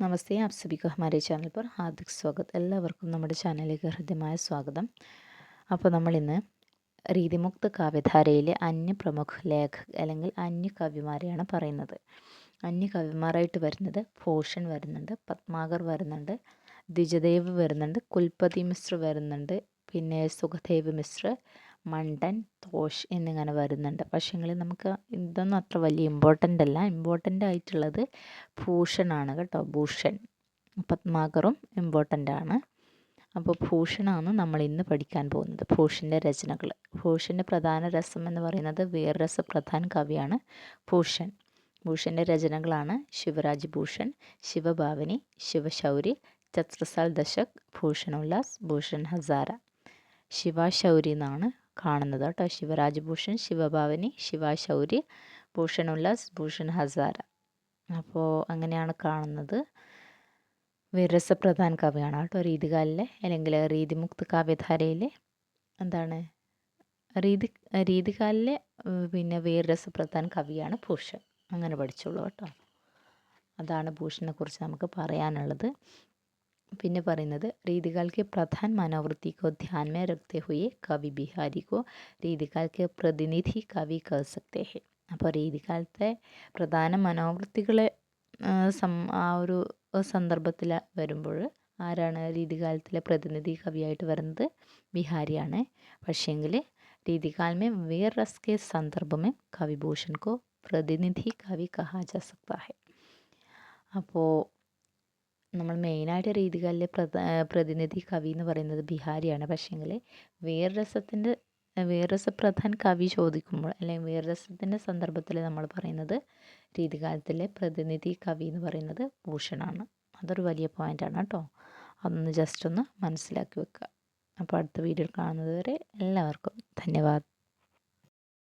नमस्ते, आप सभी को हमारे चैनल पर हार्दिक स्वागत. എല്ലാവർക്കും നമ്മുടെ ചാനലിലേക്ക് ഹൃദ്യമായ സ്വാഗതം. അപ്പോൾ നമ്മൾ ഇന്ന് രീതിമുക്ത കാവ്യധാരയിലെ അന്യപ്രമുഖ ലേഖക് അല്ലെങ്കിൽ അന്യ കവിമാരെയാണ് പറയുന്നത്. അന്യ കവിമാരായിട്ട് വരുന്നത് ഭൂഷൺ വരുന്നുണ്ട്, പത്മാകർ വരുന്നുണ്ട്, ദ്വിജദേവ് വരുന്നുണ്ട്, കുൽപതി മിശ്ര വരുന്നുണ്ട്, പിന്നെ സുഖദേവ് മിശ്ര, മണ്ടൻ, തോഷ് എന്നിങ്ങനെ വരുന്നുണ്ട്. പക്ഷേങ്കിൽ നമുക്ക് ഇതൊന്നും അത്ര വലിയ ഇമ്പോർട്ടൻ്റ് അല്ല. ഇമ്പോർട്ടൻ്റ് ആയിട്ടുള്ളത് ഭൂഷണാണ് കേട്ടോ. ഭൂഷൺ. പത്മാകറും ഇമ്പോർട്ടൻ്റ് ആണ്. അപ്പോൾ ഭൂഷണാണ് നമ്മൾ ഇന്ന് പഠിക്കാൻ പോകുന്നത്. ഭൂഷൻ്റെ രചനകൾ. ഭൂഷൻ്റെ പ്രധാന രസം എന്ന് പറയുന്നത് വീരരസപ്രധാൻ കവിയാണ് ഭൂഷൺ. ഭൂഷൻ്റെ രചനകളാണ് ശിവരാജ് ഭൂഷൺ, ശിവഭാവനി, ശിവശൗരി, ഛത്രസാൽ ദശക്, ഭൂഷൺ ഉല്ലാസ്, ഭൂഷൺ ഹസാര. ശിവശൗരി എന്നാണ് കാണുന്നത് കേട്ടോ. ശിവരാജ് ഭൂഷൺ, ശിവഭാവനി, ശിവശൗരി, ഭൂഷൺ ഉല്ലാസ്, ഭൂഷൺ ഹസാര. അപ്പോൾ അങ്ങനെയാണ് കാണുന്നത്. വീരരസപ്രധാൻ കവിയാണ് കേട്ടോ. രീതികാലിലെ അല്ലെങ്കിൽ രീതിമുക്ത കാവ്യധാരയിലെ എന്താണ് രീതികാലിലെ പിന്നെ വീരരസപ്രധാൻ കവിയാണ് ഭൂഷൺ. അങ്ങനെ പഠിച്ചോളൂ കേട്ടോ. അതാണ് ഭൂഷണെ കുറിച്ച് നമുക്ക് പറയാനുള്ളത്. പിന്നെ പറയുന്നത് रीतिकाल के प्रधान मनोवृत्ति को ध्यान में रखते हुए कवि बिहारी को रीतिकाल के പ്രതിനിധി കവി कह सकते हैं. അപ്പോൾ രീതികാലത്തെ പ്രധാന മനോവൃത്തികളെ ആ ഒരു സന്ദർഭത്തിൽ വരുമ്പോൾ ആരാണ് രീതികാലത്തിലെ പ്രതിനിധി കവിയായിട്ട് വരുന്നത്? ബിഹാരിയാണ്. പക്ഷേങ്കിൽ രീതികാൽ में वीर रस के संदर्भ में कवि भूषण को प्रतिनिधि कवि कहा जा सकता है. അപ്പോൾ നമ്മൾ മെയിനായിട്ട് രീതികാലിലെ പ്രതിനിധി കവി എന്ന് പറയുന്നത് ബിഹാരിയാണ്. പക്ഷേങ്കിൽ വീരരസപ്രധാൻ കവി ചോദിക്കുമ്പോൾ അല്ലെങ്കിൽ വീരരസത്തിൻ്റെ സന്ദർഭത്തിൽ നമ്മൾ പറയുന്നത് രീതികാലത്തിലെ പ്രതിനിധി കവി എന്ന് പറയുന്നത് ഭൂഷണാണ്. അതൊരു വലിയ പോയിൻ്റാണ് കേട്ടോ. അതൊന്ന് ജസ്റ്റ് ഒന്ന് മനസ്സിലാക്കി വെക്കുക. അപ്പോൾ അടുത്ത വീഡിയോയിൽ കാണുന്നത് വരെ എല്ലാവർക്കും ധന്യവാദം.